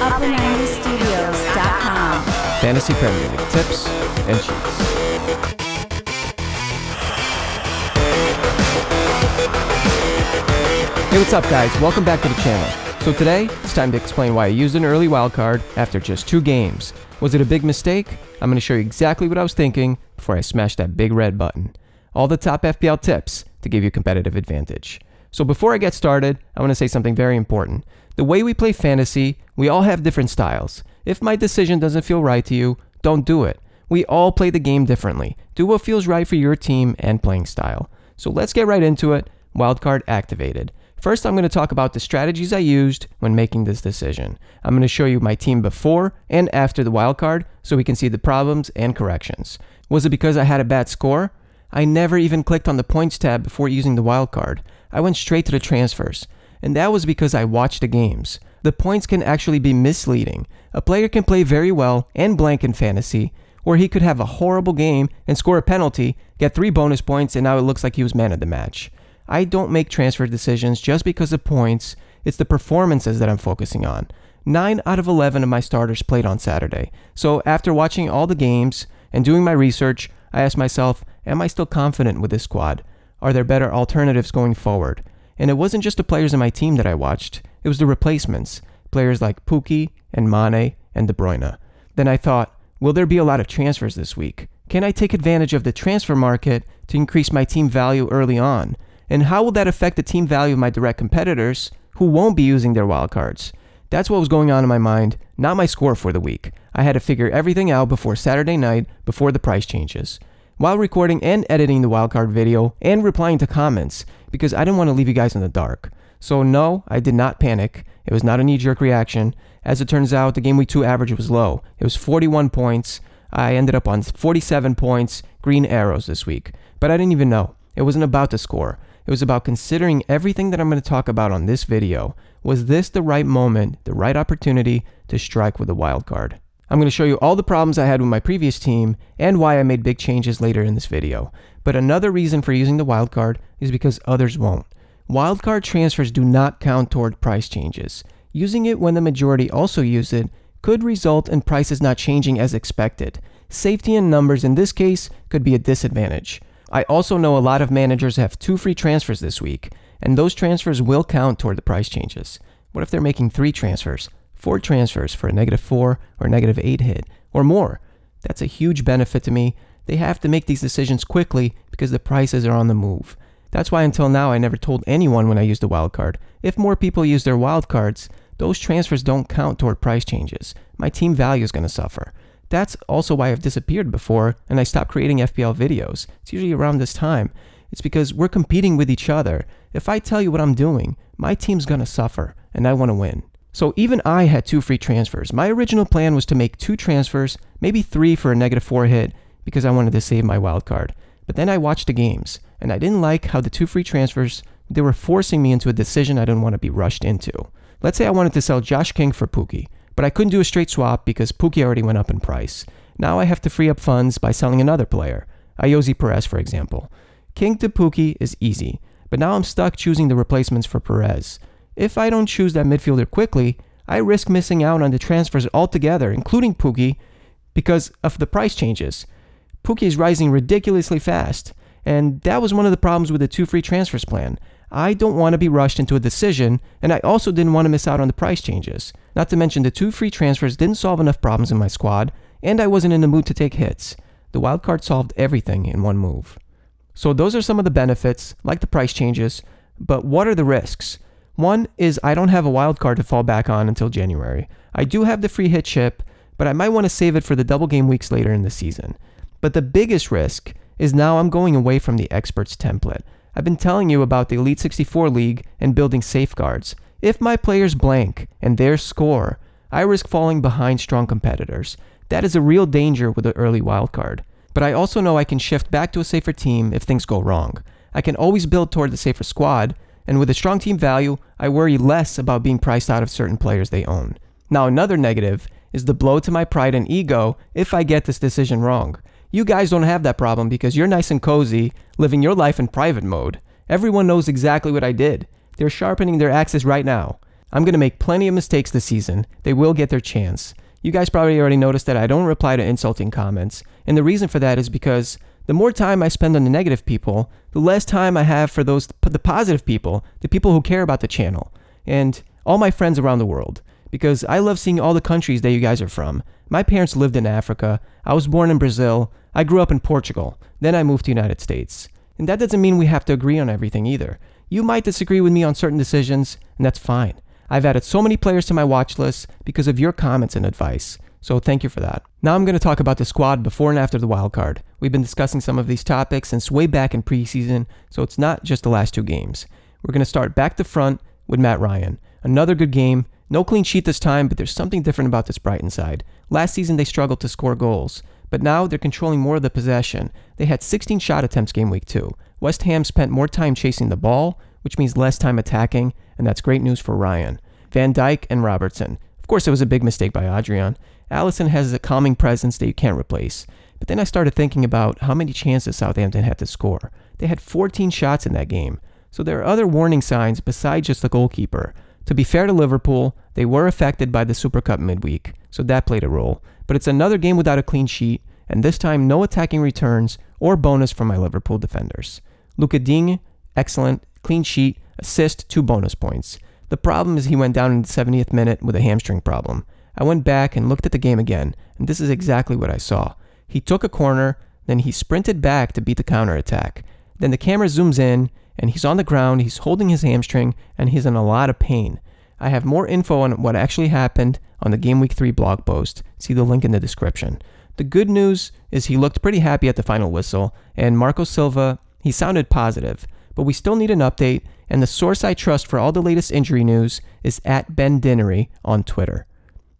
Upper90studios.com. Fantasy Premier League tips and cheats. Hey, what's up guys? Welcome back to the channel. So today, it's time to explain why I used an early wildcard after just 2 games. Was it a big mistake? I'm going to show you exactly what I was thinking before I smashed that big red button. All the top FPL tips to give you a competitive advantage. So before I get started, I want to say something very important. The way we play fantasy, we all have different styles. If my decision doesn't feel right to you, don't do it. We all play the game differently. Do what feels right for your team and playing style. So let's get right into it. Wildcard activated. First, I'm going to talk about the strategies I used when making this decision. I'm going to show you my team before and after the wildcard so we can see the problems and corrections. Was it because I had a bad score? I never even clicked on the points tab before using the wildcard. I went straight to the transfers. And that was because I watched the games. The points can actually be misleading. A player can play very well and blank in fantasy, or he could have a horrible game and score a penalty, get 3 bonus points, and now it looks like he was man of the match. I don't make transfer decisions just because of points. It's the performances that I'm focusing on. 9 out of 11 of my starters played on Saturday. So after watching all the games and doing my research, I asked myself, am I still confident with this squad? Are there better alternatives going forward? And it wasn't just the players in my team that I watched. It was the replacements. Players like Pukki and Mane and De Bruyne. Then I thought, will there be a lot of transfers this week? Can I take advantage of the transfer market to increase my team value early on? And how will that affect the team value of my direct competitors who won't be using their wildcards? That's what was going on in my mind, not my score for the week. I had to figure everything out before Saturday night, before the price changes. While recording and editing the wildcard video and replying to comments, because I didn't want to leave you guys in the dark. So no, I did not panic. It was not a knee-jerk reaction. As it turns out, the game week 2 average was low. It was 41 points. I ended up on 47 points, green arrows this week. But I didn't even know. It wasn't about the score. It was about considering everything that I'm going to talk about on this video. Was this the right moment, the right opportunity to strike with a wildcard? I'm going to show you all the problems I had with my previous team and why I made big changes later in this video. But another reason for using the wildcard is because others won't. Wildcard transfers do not count toward price changes. Using it when the majority also use it could result in prices not changing as expected. Safety in numbers in this case could be a disadvantage. I also know a lot of managers have 2 free transfers this week, and those transfers will count toward the price changes. What if they're making 3 transfers, 4 transfers for a -4 or -8 hit, or more? That's a huge benefit to me. They have to make these decisions quickly because the prices are on the move. That's why until now I never told anyone when I used the wildcard. If more people use their wildcards, those transfers don't count toward price changes. My team value is going to suffer. That's also why I've disappeared before and I stopped creating FPL videos. It's usually around this time. It's because we're competing with each other. If I tell you what I'm doing, my team's going to suffer and I want to win. So even I had 2 free transfers. My original plan was to make 2 transfers, maybe 3 for a -4 hit because I wanted to save my wildcard. But then I watched the games and I didn't like how the 2 free transfers, they were forcing me into a decision I didn't want to be rushed into. Let's say I wanted to sell Josh King for Pukki, but I couldn't do a straight swap because Pukki already went up in price. Now I have to free up funds by selling another player, Ayoze Perez for example. King to Pukki is easy, but now I'm stuck choosing the replacements for Perez. If I don't choose that midfielder quickly, I risk missing out on the transfers altogether, including Pukki, because of the price changes. Pukki is rising ridiculously fast, and that was one of the problems with the 2 free transfers plan. I don't want to be rushed into a decision, and I also didn't want to miss out on the price changes. Not to mention the 2 free transfers didn't solve enough problems in my squad, and I wasn't in the mood to take hits. The wildcard solved everything in one move. So those are some of the benefits, like the price changes, but what are the risks? One is I don't have a wildcard to fall back on until January. I do have the free hit chip, but I might want to save it for the double game weeks later in the season. But the biggest risk is now I'm going away from the experts template. I've been telling you about the Elite 64 League and building safeguards. If my players blank and their score, I risk falling behind strong competitors. That is a real danger with the early wildcard. But I also know I can shift back to a safer team if things go wrong. I can always build toward the safer squad, and with a strong team value, I worry less about being priced out of certain players they own. Now another negative is the blow to my pride and ego if I get this decision wrong. You guys don't have that problem because you're nice and cozy, living your life in private mode. Everyone knows exactly what I did. They're sharpening their axes right now. I'm going to make plenty of mistakes this season. They will get their chance. You guys probably already noticed that I don't reply to insulting comments, and the reason for that is because the more time I spend on the negative people, the less time I have for the positive people, the people who care about the channel, and all my friends around the world, because I love seeing all the countries that you guys are from. My parents lived in Africa, I was born in Brazil, I grew up in Portugal, then I moved to the United States. And that doesn't mean we have to agree on everything either. You might disagree with me on certain decisions, and that's fine. I've added so many players to my watch list because of your comments and advice, so thank you for that. Now I'm going to talk about the squad before and after the wildcard. We've been discussing some of these topics since way back in preseason, so it's not just the last 2 games. We're going to start back to front with Matt Ryan. Another good game. No clean sheet this time, but there's something different about this Brighton side. Last season they struggled to score goals, but now they're controlling more of the possession. They had 16 shot attempts game week 2. West Ham spent more time chasing the ball, which means less time attacking, and that's great news for Ryan. Van Dijk and Robertson. Of course, it was a big mistake by Adrian. Alisson has a calming presence that you can't replace. But then I started thinking about how many chances Southampton had to score. They had 14 shots in that game. So there are other warning signs besides just the goalkeeper. To be fair to Liverpool, they were affected by the Super Cup midweek, so that played a role. But it's another game without a clean sheet, and this time no attacking returns or bonus from my Liverpool defenders. Luca Digne, excellent, clean sheet, assist, 2 bonus points. The problem is he went down in the 70th minute with a hamstring problem. I went back and looked at the game again, and this is exactly what I saw. He took a corner, then he sprinted back to beat the counterattack. Then the camera zooms in, and he's on the ground, he's holding his hamstring, and he's in a lot of pain. I have more info on what actually happened on the Game Week 3 blog post. See the link in the description. The good news is he looked pretty happy at the final whistle, and Marco Silva, he sounded positive. But we still need an update, and the source I trust for all the latest injury news is @BenDinnery on Twitter.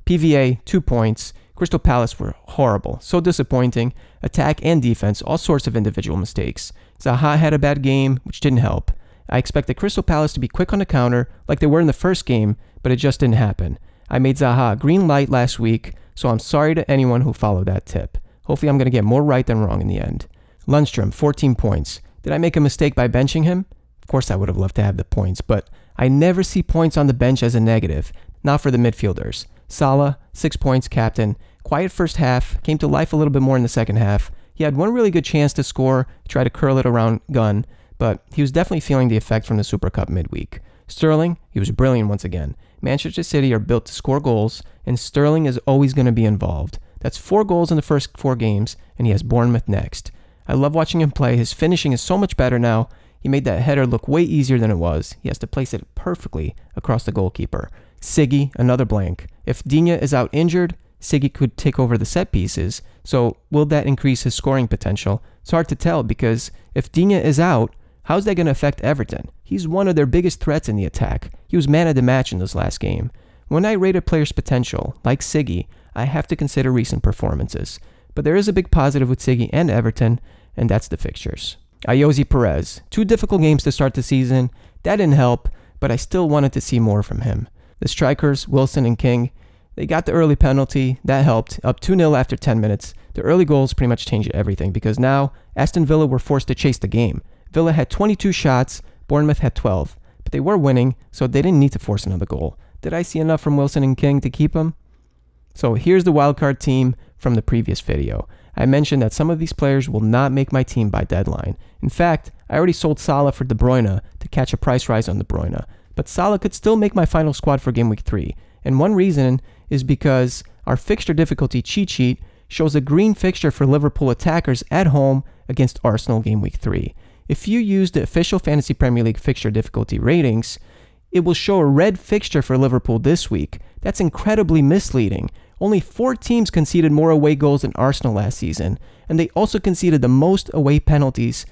PVA, 2 points. Crystal Palace were horrible, so disappointing. Attack and defense, all sorts of individual mistakes. Zaha had a bad game, which didn't help. I expected Crystal Palace to be quick on the counter, like they were in the first game, but it just didn't happen. I made Zaha a green light last week, so I'm sorry to anyone who followed that tip. Hopefully I'm going to get more right than wrong in the end. Lundstrom, 14 points. Did I make a mistake by benching him? Of course I would have loved to have the points, but I never see points on the bench as a negative, not for the midfielders. Salah, 6 points, captain. Quiet first half, came to life a little bit more in the second half. He had one really good chance to score, try to curl it around Gunn, but he was definitely feeling the effect from the Super Cup midweek. Sterling, he was brilliant once again. Manchester City are built to score goals, and Sterling is always going to be involved. That's 4 goals in the first 4 games, and he has Bournemouth next. I love watching him play. His finishing is so much better now. He made that header look way easier than it was. He has to place it perfectly across the goalkeeper. Siggy, another blank. If Digne is out injured, Siggy could take over the set pieces. So will that increase his scoring potential? It's hard to tell because if Digne is out, how's that going to affect Everton? He's one of their biggest threats in the attack. He was man of the match in this last game. When I rate a player's potential, like Siggy, I have to consider recent performances. But there is a big positive with Siggy and Everton, and that's the fixtures. Ayoze Perez. 2 difficult games to start the season. That didn't help, but I still wanted to see more from him. The strikers, Wilson and King, they got the early penalty. That helped. Up 2-0 after 10 minutes. The early goals pretty much changed everything because now Aston Villa were forced to chase the game. Villa had 22 shots, Bournemouth had 12. But they were winning, so they didn't need to force another goal. Did I see enough from Wilson and King to keep them? So here's the wildcard team from the previous video. I mentioned that some of these players will not make my team by deadline. In fact, I already sold Salah for De Bruyne to catch a price rise on De Bruyne. But Salah could still make my final squad for Game Week 3. And one reason is because our fixture difficulty cheat sheet shows a green fixture for Liverpool attackers at home against Arsenal Game Week 3. If you use the official Fantasy Premier League fixture difficulty ratings, it will show a red fixture for Liverpool this week. That's incredibly misleading. Only 4 teams conceded more away goals than Arsenal last season, and they also conceded the most away penalties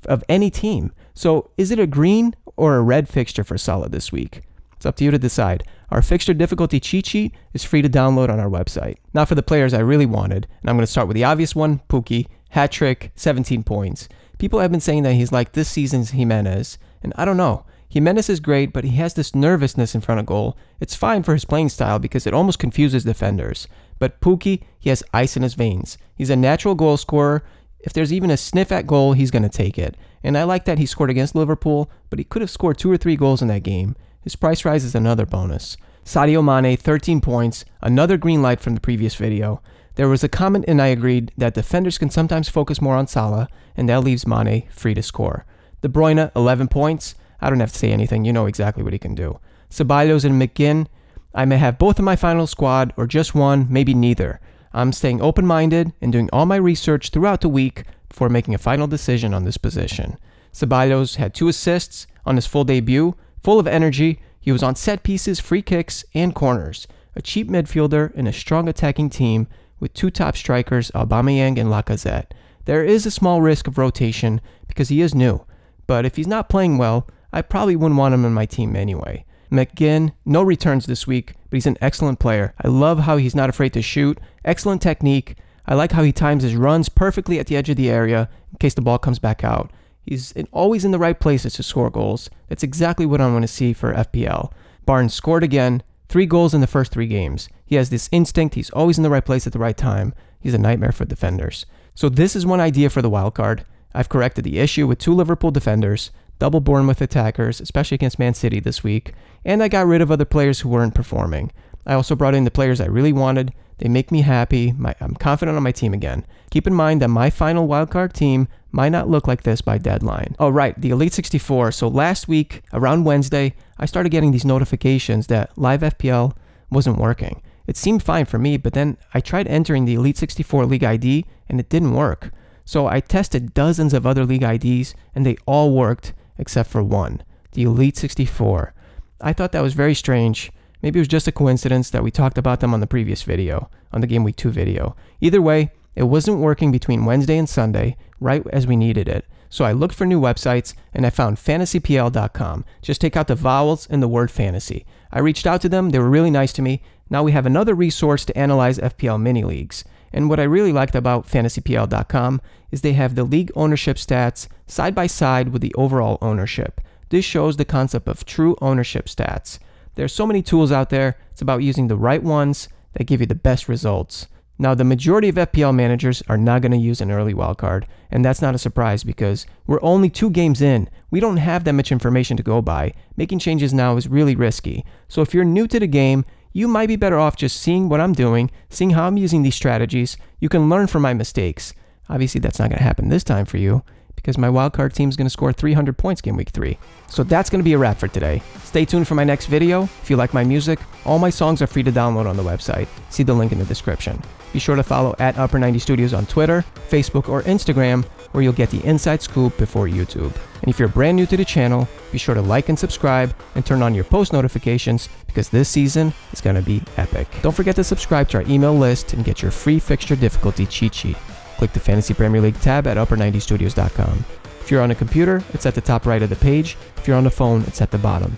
of any team. So is it a green or a red fixture for Salah this week? It's up to you to decide. Our fixture difficulty cheat sheet is free to download on our website. Now for the players I really wanted, and I'm going to start with the obvious one, Pukki, hat trick, 17 points. People have been saying that he's like this season's Jimenez, and I don't know. Jimenez is great, but he has this nervousness in front of goal. It's fine for his playing style because it almost confuses defenders. But Pukki, he has ice in his veins. He's a natural goal scorer. If there's even a sniff at goal, he's going to take it. And I like that he scored against Liverpool, but he could have scored 2 or 3 goals in that game. his price rise is another bonus. Sadio Mane, 13 points, another green light from the previous video. There was a comment and I agreed that defenders can sometimes focus more on Salah, and that leaves Mane free to score. De Bruyne, 11 points. I don't have to say anything, you know exactly what he can do. Ceballos and McGinn, I may have both in my final squad or just one, maybe neither. I'm staying open-minded and doing all my research throughout the week before making a final decision on this position. Ceballos had 2 assists on his full debut, full of energy. He was on set pieces, free kicks, and corners. A cheap midfielder in a strong attacking team with 2 top strikers, Aubameyang and Lacazette. There is a small risk of rotation because he is new, but if he's not playing well, I probably wouldn't want him in my team anyway. McGinn, no returns this week, but he's an excellent player. I love how he's not afraid to shoot, excellent technique. I like how he times his runs perfectly at the edge of the area in case the ball comes back out. He's always in the right places to score goals. That's exactly what I want to see for FPL. Barnes scored again, 3 goals in the first 3 games. He has this instinct, he's always in the right place at the right time. He's a nightmare for defenders. So this is one idea for the wildcard. I've corrected the issue with 2 Liverpool defenders, double Bournemouth attackers, especially against Man City this week, and I got rid of other players who weren't performing. I also brought in the players I really wanted. They make me happy. I'm confident on my team again. Keep in mind that my final wildcard team might not look like this by deadline. Oh right, the Elite 64. So last week, around Wednesday, I started getting these notifications that Live FPL wasn't working. It seemed fine for me, but then I tried entering the Elite 64 League ID and it didn't work. So I tested dozens of other League IDs and they all worked except for one, the Elite 64. I thought that was very strange. Maybe it was just a coincidence that we talked about them on the previous video, on the Game Week 2 video. Either way, it wasn't working between Wednesday and Sunday, right as we needed it. So I looked for new websites and I found fantasypl.com. Just take out the vowels and the word fantasy. I reached out to them, they were really nice to me. Now we have another resource to analyze FPL mini leagues. And what I really liked about fantasypl.com is they have the league ownership stats side by side with the overall ownership. This shows the concept of true ownership stats. There are so many tools out there, it's about using the right ones that give you the best results. Now, the majority of FPL managers are not going to use an early wildcard, and that's not a surprise because we're only 2 games in. We don't have that much information to go by. Making changes now is really risky. So if you're new to the game, you might be better off just seeing what I'm doing, seeing how I'm using these strategies. You can learn from my mistakes. Obviously, that's not going to happen this time for you because my wildcard team is going to score 300 points game week 3. So that's going to be a wrap for today. Stay tuned for my next video. If you like my music, all my songs are free to download on the website. See the link in the description. Be sure to follow at Upper 90 Studios on Twitter, Facebook, or Instagram, where you'll get the inside scoop before YouTube. And if you're brand new to the channel, be sure to like and subscribe and turn on your post notifications because this season is going to be epic. Don't forget to subscribe to our email list and get your free fixture difficulty cheat sheet. Click the Fantasy Premier League tab at upper90studios.com. If you're on a computer, it's at the top right of the page. If you're on the phone, it's at the bottom.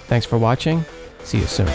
Thanks for watching. See you soon.